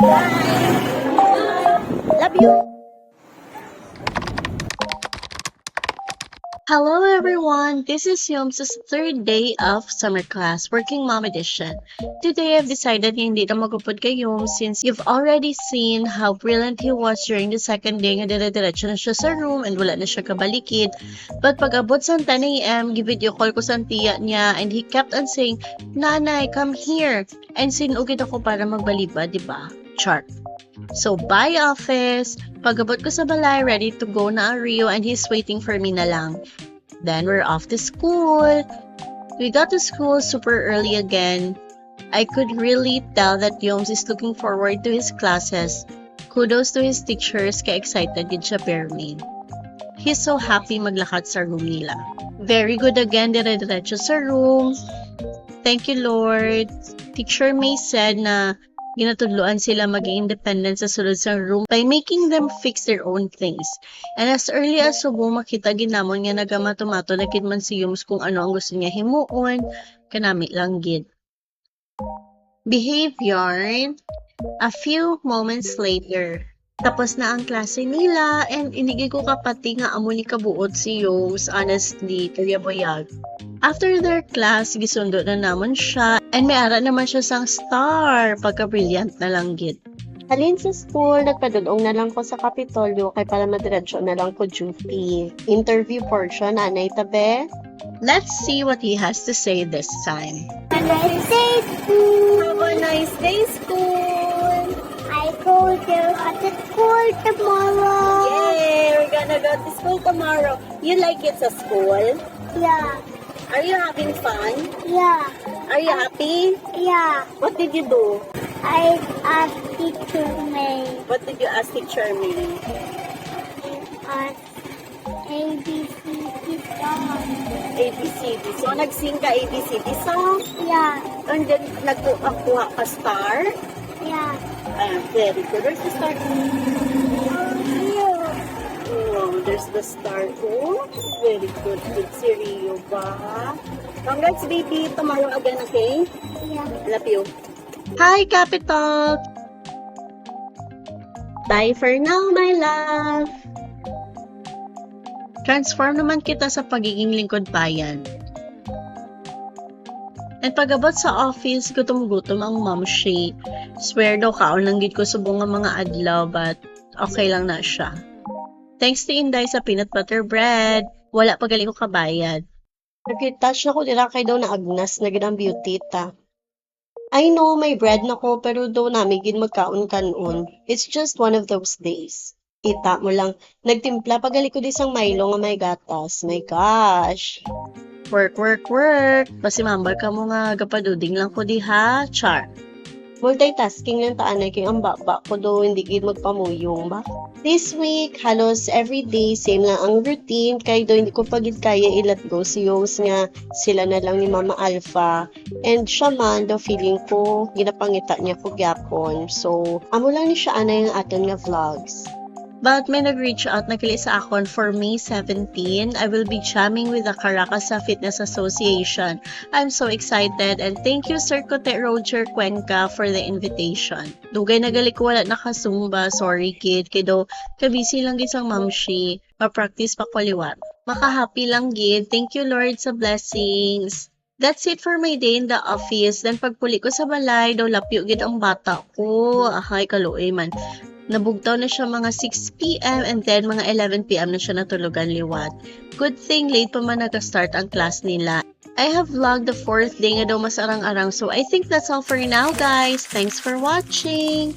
Love you! Hello everyone! This is Yom's third day of summer class, Working Mom Edition. Today I've decided hindi na magupod kay Yom since you've already seen how brilliant he was during the second day nga dire-diretso na siya sa room and wala na siya kabalikid. But pag abot sa 10 a.m., gi-video call ko sa tiya niya and he kept on saying, "Nanay, come here!" And sinugid ako para magbalibad, diba? Chart. So, bye office! Pag-abot ko sa balay, ready to go na ang Rio and he's waiting for me na lang. Then, we're off to school. We got to school super early again. I could really tell that Yoms is looking forward to his classes. Kudos to his teachers, kaya excited din siya pair me. He's so happy maglakad sa room nila. Very good again, dire-diretso sa room. Thank you, Lord. Teacher May said na ginatudloan sila maging independent sa sulod sa room by making them fix their own things. And as early as subo, makita ginamon nga nagamato-mato na kidman si Yums kung ano ang gusto niya himuon, kanami lang gid. Behavior. A few moments later, tapos na ang klase nila and inigay ko kapati nga amo ni kabuot si Yums, honestly, kayabayag. After their class, gisundo na naman siya and may ara naman siya sang star, pagka-brilliant na lang gid. Halin sa school, nagpadudong na lang ko sa Kapitolyo kay para madiretso na lang ko duty. Interview portion, Anay Tabe. Let's see what he has to say this time. Have a nice day, school. Have a nice day, school! I go to school tomorrow. Yay! We're gonna go to school tomorrow. You like it sa school? Yeah, Are you having fun? yeah, Are you happy? yeah. What did you do? I asked teacher May. What did you ask teacher me? Ask ABCD song. ABCD. So, nag-sing ka ABCD song? Yeah, And then, nagkuha ka star? yeah. Very good. Where's the star? Oh, Oh, there's the star. Oh, very good. Good si Rio ba? Congrats, baby. Tomorrow again, okay? yeah. Love you. Hi, Capital! Bye for now, my love! Transform naman kita sa pagiging lingkod bayan. And pag-abot sa office, gutom-gutom ang mom she. Swear daw kaon lang gid ko subong nga mga adlaw but okay lang na siya. Thanks to Inday sa peanut butter bread. Wala pa gali ko kabayad. Nag-touch na ko dira kay daw na Agnes na gid ang beauty ta. I know may bread na ko pero daw nami gid magkaon kanon. It's just one of those days. Ita mo lang, nagtimpla pagali ko disang Milo nga may gatas. My gosh. Work, work, work. Pasimambal ka mo nga gapaduding lang ko diha, char. Multitasking lang taanay kay ang baba ko do hindi gid magpamuyong ba. This week, halos every day, same lang ang routine. Kaya do hindi ko pagid kaya i-let go si Yoms nga sila na lang ni Mama Alpha. And siya man, daw feeling ko, ginapangita niya ko gyapon. So, amo lang ni siya anay ang aton nga vlogs. But may nag-reach out na kili sa akon for May 17. I will be jamming with the Caracas Fitness Association. I'm so excited and thank you Sir Cote Roger Cuenca for the invitation. Dugay nagali ko wala nakasumba. Sorry kid. Kido, kabisi lang gid sang mamshi. Ma-practice pa ko liwat. Maka-happy lang gid. Thank you Lord sa blessings. That's it for my day in the office. Then pagpuli ko sa balay, daw lapyo gid ang bata ko. Ahay kaluoy man. Nabugtaw na siya mga 6 p.m. and then mga 11 p.m. na siya natulugan liwat. Good thing late pa man nag-start ang class nila. I have vlogged the 4th day nga daw mas arang-arang so I think that's all for now guys. Thanks for watching!